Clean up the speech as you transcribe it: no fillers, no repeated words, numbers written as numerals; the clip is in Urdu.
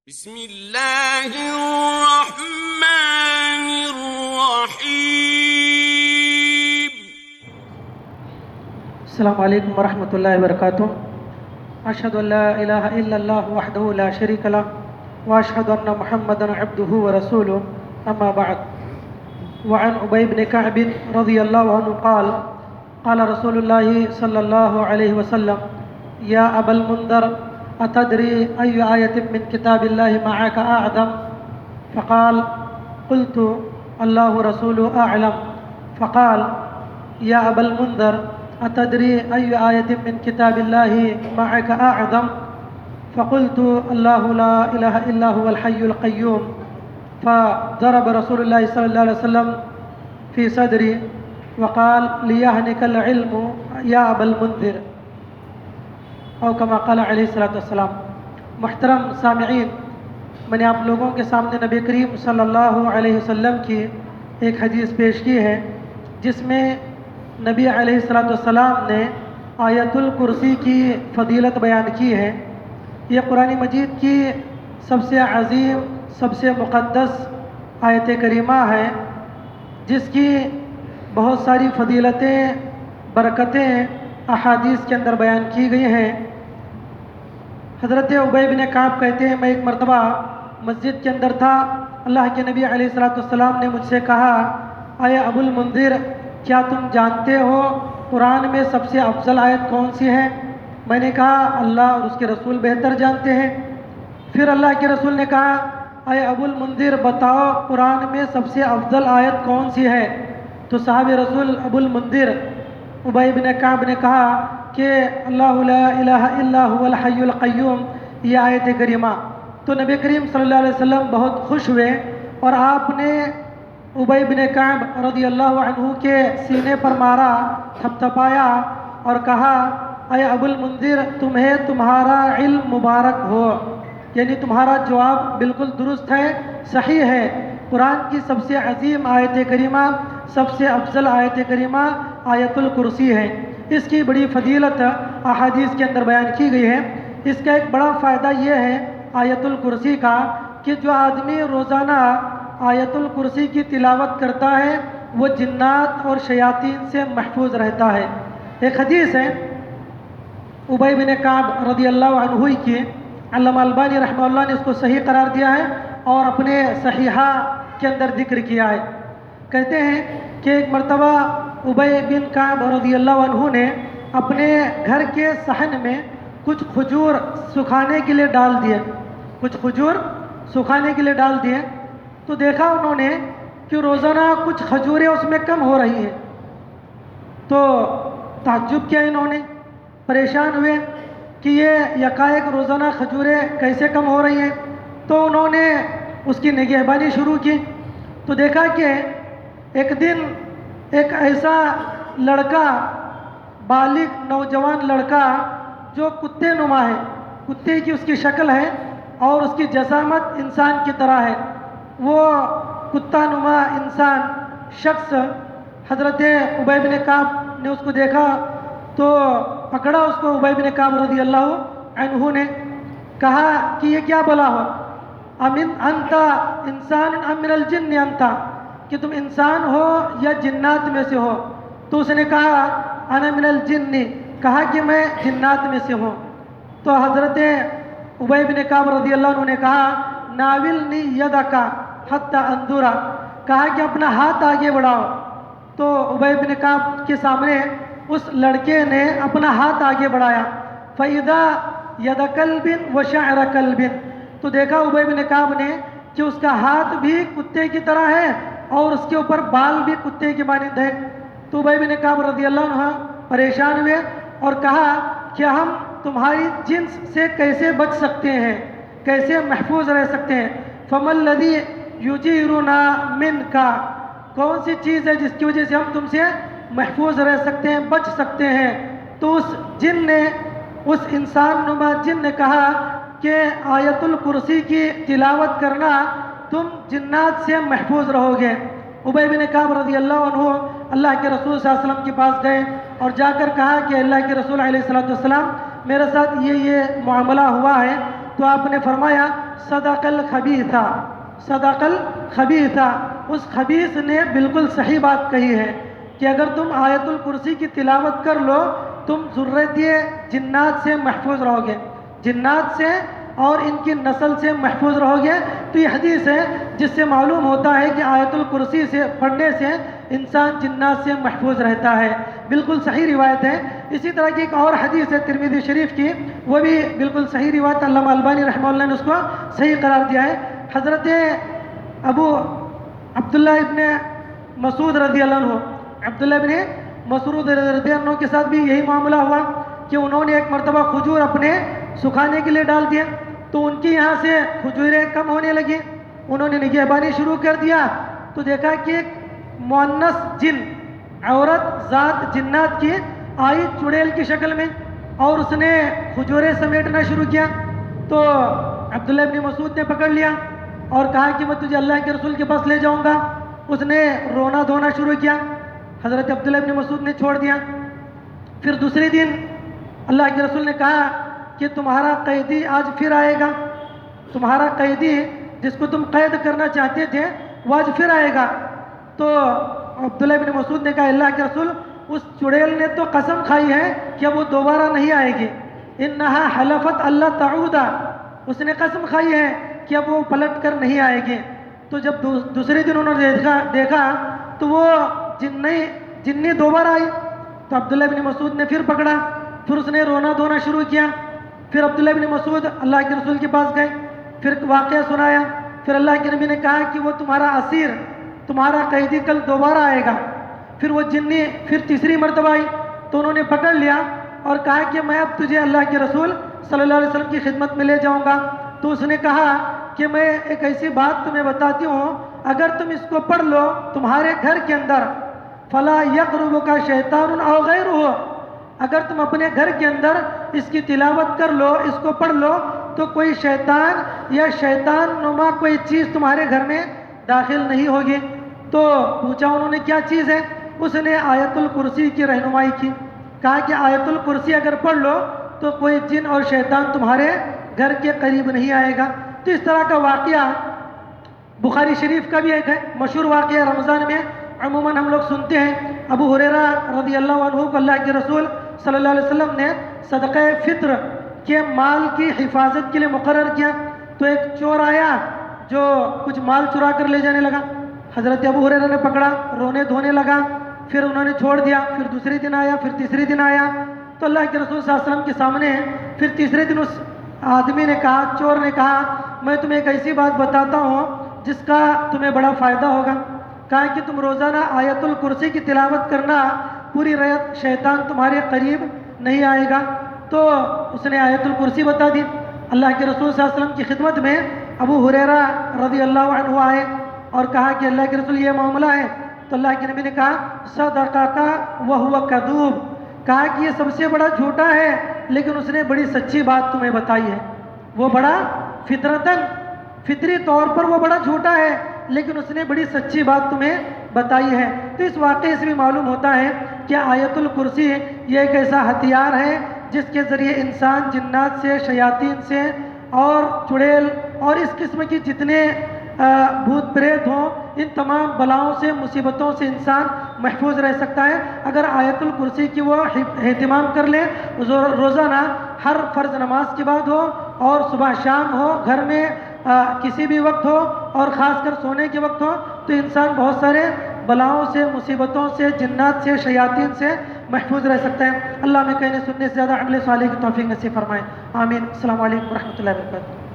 بسم اللہ الرحمن الرحیم۔ السلام علیکم ورحمۃ اللہ وبرکاتہ۔ اشہد ان لا الہ الا اللہ وحدہ لا شریک لہ واشہد ان محمدا عبدہ ورسولہ، اما بعد۔ وعن ابی بن کعب رضی اللہ عنہ قال قال رسول اللہ صلی اللہ علیہ وسلم یا ابا المنذر اتدری ای آیۃ من کتاب اللہ معک اعظم؟ فقال قلت اللہ ورسولہ اعلم۔ فقال یا ابا المنذر اتدری ای آیۃ من کتاب اللہ معک اعظم؟ فقلت اللہ لا الہ الا هو الحی القیوم۔ فضرب رسول اللہ صلی اللہ علیہ وسلم فی صدری وقال لیہنک العلم یا ابا المنذر، او کما قال علیہ الصلوۃ والسلام۔ محترم سامعین، میں نے آپ لوگوں کے سامنے نبی کریم صلی اللہ علیہ وسلم کی ایک حدیث پیش کی ہے، جس میں نبی علیہ الصلوۃ والسلام نے آیت الکرسی کی فضیلت بیان کی ہے۔ یہ قرآن مجید کی سب سے عظیم، سب سے مقدس آیت کریمہ ہے، جس کی بہت ساری فضیلتیں، برکتیں احادیث کے اندر بیان کی گئی ہیں۔ حضرت ابی بن کعب کہتے ہیں، میں ایک مرتبہ مسجد کے اندر تھا، اللہ کے نبی علیہ الصلوۃ والسلام نے مجھ سے کہا، اے ابو المنذر، کیا تم جانتے ہو قرآن میں سب سے افضل آیت کون سی ہے؟ میں نے کہا اللہ اور اس کے رسول بہتر جانتے ہیں۔ پھر اللہ کے رسول نے کہا، اے ابو المنذر، بتاؤ قرآن میں سب سے افضل آیت کون سی ہے؟ تو صحابی رسول ابو المنذر ابی بن کعب نے کہا کہ اللہ لا الہ الا هو الحی القیوم، یہ آیت کریمہ۔ تو نبی کریم صلی اللہ علیہ وسلم بہت خوش ہوئے اور آپ نے ابی بن کعب رضی اللہ عنہ کے سینے پر مارا، تھپتھپایا اور کہا، اے ابو المنذر، تمہیں تمہارا علم مبارک ہو، یعنی تمہارا جواب بالکل درست ہے، صحیح ہے۔ قرآن کی سب سے عظیم آیت کریمہ، سب سے افضل آیت کریمہ آیت الکرسی ہے۔ اس کی بڑی فضیلت احادیث کے اندر بیان کی گئی ہے۔ اس کا ایک بڑا فائدہ یہ ہے آیت الکرسی کا کہ جو آدمی روزانہ آیت الکرسی کی تلاوت کرتا ہے وہ جنات اور شیاطین سے محفوظ رہتا ہے۔ ایک حدیث ہے ابی بن کعب رضی اللہ عنہ کی، علامہ البانی رحمہ اللہ نے اس کو صحیح قرار دیا ہے اور اپنے صحیحہ کے اندر ذکر کیا ہے۔ کہتے ہیں کہ ایک مرتبہ ابی بن کعب رضی اللہ عنہ نے اپنے گھر کے صحن میں کچھ کھجور سکھانے کے لیے ڈال دیے، کچھ کھجور سکھانے کے لیے ڈال دیے۔ تو دیکھا انہوں نے کہ روزانہ کچھ کھجوریں اس میں کم ہو رہی ہیں۔ تو تعجب کیا انہوں نے، پریشان ہوئے کہ یہ یکایک روزانہ کھجوریں کیسے کم ہو رہی ہیں۔ تو انہوں نے اس کی نگہبانی شروع کی۔ تو دیکھا کہ ایک دن ایک ایسا لڑکا، بالغ نوجوان لڑکا جو کتے نما ہے، کتے کی اس کی شکل ہے اور اس کی جسامت انسان کی طرح ہے، وہ کتا نما انسان شخص حضرت ابی بن کعب نے اس کو دیکھا تو پکڑا اس کو ابی بن کعب رضی اللہ عنہ نے، کہا کہ یہ کیا بلا ہو، امن انت انسان ام من الجن انت، کہ تم انسان ہو یا جنات میں سے ہو؟ تو اس نے کہا انا من الجن، کہا کہ میں جنات میں سے ہوں۔ تو حضرت ابی بن کعب رضی اللہ عنہ نے کہا ناولنی یدک حتی انظر، کہا کہ اپنا ہاتھ آگے بڑھاؤ۔ تو ابی بن کعب کے سامنے اس لڑکے نے اپنا ہاتھ آگے بڑھایا، فَإِذَا يَدَ كَلْبٍ وَشَعْرَ كَلْبٍ، تو دیکھا ابی بن کعب نے کہ اس کا ہاتھ بھی کتے کی طرح ہے اور اس کے اوپر بال بھی کتے کی مانند ہے۔ تو ابی بن کعب رضی اللہ عنہ پریشان ہوئے اور کہا کہ ہم تمہاری جنس سے کیسے بچ سکتے ہیں، کیسے محفوظ رہ سکتے ہیں؟ فَمَا الَّذِي يُجِيرُنَا مِنْكَ، کون سی چیز ہے جس کی وجہ سے ہم تم سے محفوظ رہ سکتے ہیں، بچ سکتے ہیں؟ تو اس جن نے، اس انسان نما جن نے کہا کہ آیت الکرسی کی تلاوت کرنا تم جنات سے محفوظ رہو گے۔ ابی بن کعب رضی اللہ عنہ اللہ کے رسول صلی اللہ علیہ وسلم کے پاس گئے اور جا کر کہا کہ اللہ کے رسول علیہ الصلوۃ والسلام، میرے ساتھ یہ معاملہ ہوا ہے تو آپ نے فرمایا صدق الخبیثہ، صدق الخبیثہ، اس خبیث نے بالکل صحیح بات کہی ہے کہ اگر تم آیت الکرسی کی تلاوت کر لو تم ذریت جنات سے محفوظ رہو گے، جنات سے اور ان کی نسل سے محفوظ رہو گے۔ تو یہ حدیث ہے جس سے معلوم ہوتا ہے کہ آیت الکرسی سے پڑھنے سے انسان جنات سے محفوظ رہتا ہے، بالکل صحیح روایت ہے۔ اسی طرح کی ایک اور حدیث ہے ترمذی شریف کی، وہ بھی بالکل صحیح روایت، علامہ البانی رحمہ اللہ نے اس کو صحیح قرار دیا ہے۔ حضرت ابو عبداللہ ابن مسعود رضی اللہ عنہ، عبداللہ ابن مسعود رضی اللہ عنہ کے ساتھ بھی یہی معاملہ ہوا کہ انہوں نے ایک مرتبہ کھجور اپنے سکھانے کے لیے ڈال دیا، تو ان کی یہاں سے کھجوریں کم ہونے لگی، انہوں نے نگہبانی شروع کر دیا تو دیکھا کہ ایک مؤنث جن، عورت ذات جنات کی آئی چڑیل کی شکل میں، اور اس نے کھجوریں سمیٹنا شروع کیا۔ تو عبداللہ ابن مسعود نے پکڑ لیا اور کہا کہ میں تجھے اللہ کے رسول کے پاس لے جاؤں گا۔ اس نے رونا دھونا شروع کیا، حضرت عبداللہ ابن مسعود نے چھوڑ دیا۔ پھر دوسرے دن اللہ کے رسول نے کہا کہ تمہارا قیدی آج پھر آئے گا، تمہارا قیدی جس کو تم قید کرنا چاہتے تھے وہ آج پھر آئے گا۔ تو عبداللہ ابن مسعود نے کہا اللہ کے رسول اس چڑیل نے تو قسم کھائی ہے کہ وہ دوبارہ نہیں آئے گی، انہا حلفت اللہ تعودہ، اس نے قسم کھائی ہے کہ اب وہ پلٹ کر نہیں آئے گی۔ تو جب دوسرے دن انہوں نے دیکھا تو وہ جنی دوبارہ آئی، تو عبداللہ ابن مسعود نے پھر پکڑا، پھر اس نے رونا دھونا شروع کیا۔ پھر عبداللہ ابن مسعود اللہ کے رسول کے پاس گئے، پھر واقعہ سنایا، پھر اللہ کے نبی نے کہا کہ وہ تمہارا اسیر، تمہارا قیدی کل دوبارہ آئے گا۔ پھر وہ جنی پھر تیسری مرتبہ آئی تو انہوں نے پکڑ لیا اور کہا کہ میں اب تجھے اللہ کے رسول صلی اللہ علیہ وسلم کی خدمت میں لے جاؤں گا۔ تو اس نے کہا کہ میں ایک ایسی بات تمہیں بتاتی ہوں، اگر تم اس کو پڑھ لو تمہارے گھر کے اندر فلا یقربک شیطان او غیرہ، اگر تم اپنے گھر کے اندر اس کی تلاوت کر لو، اس کو پڑھ لو تو کوئی شیطان یا شیطان نما کوئی چیز تمہارے گھر میں داخل نہیں ہوگی۔ تو پوچھا انہوں نے کیا چیز ہے؟ اس نے آیت الکرسی کی رہنمائی کی، کہا کہ آیت الکرسی اگر پڑھ لو تو کوئی جن اور شیطان تمہارے گھر کے قریب نہیں آئے گا۔ تو اس طرح کا واقعہ بخاری شریف کا بھی ایک ہے مشہور واقعہ، رمضان میں عموماً ہم لوگ سنتے ہیں، ابو ہریرہ رضی اللہ عنہ کو اللہ کے رسول صلی اللہ علیہ وسلم نے صدقہ فطر کے مال کی حفاظت کے لیے مقرر کیا، تو ایک چور آیا جو کچھ مال چرا کر لے جانے لگا، حضرت ابو ہریرہ نے پکڑا، رونے دھونے لگا، پھر انہوں نے چھوڑ دیا۔ پھر دوسرے دن آیا، پھر تیسرے دن آیا، تو اللہ کے رسول صلی اللہ علیہ وسلم کے سامنے پھر تیسرے دن اس آدمی نے کہا، چور نے کہا میں تمہیں ایک ایسی بات بتاتا ہوں جس کا تمہیں بڑا فائدہ ہوگا، کہا کہ تم روزانہ آیت الکرسی کی تلاوت کرنا، پوری رات شیطان تمہارے قریب نہیں آئے گا۔ تو اس نے آیت الکرسی بتا دی۔ اللہ کے رسول صلی اللہ علیہ وسلم کی خدمت میں ابو ہریرہ رضی اللہ عنہ آئے اور کہا کہ اللہ کے رسول یہ معاملہ ہے، تو اللہ کے نبی نے کہا صدقک وہو کذوب، کہا کہ یہ سب سے بڑا جھوٹا ہے لیکن اس نے بڑی سچی بات تمہیں بتائی ہے، وہ بڑا فطری طور پر وہ بڑا جھوٹا ہے لیکن اس نے بڑی سچی بات تمہیں بتائی ہے۔ تو اس واقعے سے بھی معلوم ہوتا ہے کہ آیت الکرسی یہ ایک ایسا ہتھیار ہے جس کے ذریعے انسان جنات سے، شیاطین سے اور چڑیل اور اس قسم کی جتنے بھوت پریت ہوں ان تمام بلاؤں سے، مصیبتوں سے انسان محفوظ رہ سکتا ہے اگر آیت الکرسی کی وہ اہتمام کر لے، روزانہ ہر فرض نماز کے بعد ہو اور صبح شام ہو، گھر میں کسی بھی وقت ہو اور خاص کر سونے کے وقت ہو، تو انسان بہت سارے بلاؤں سے، مصیبتوں سے، جنات سے، شیاطین سے محفوظ رہ سکتا ہے۔ اللہ ہمیں کہنے سننے سے زیادہ عمل صالح کی توفیق نصیب فرمائے، آمین۔ السلام علیکم ورحمۃ اللہ وبرکاتہ۔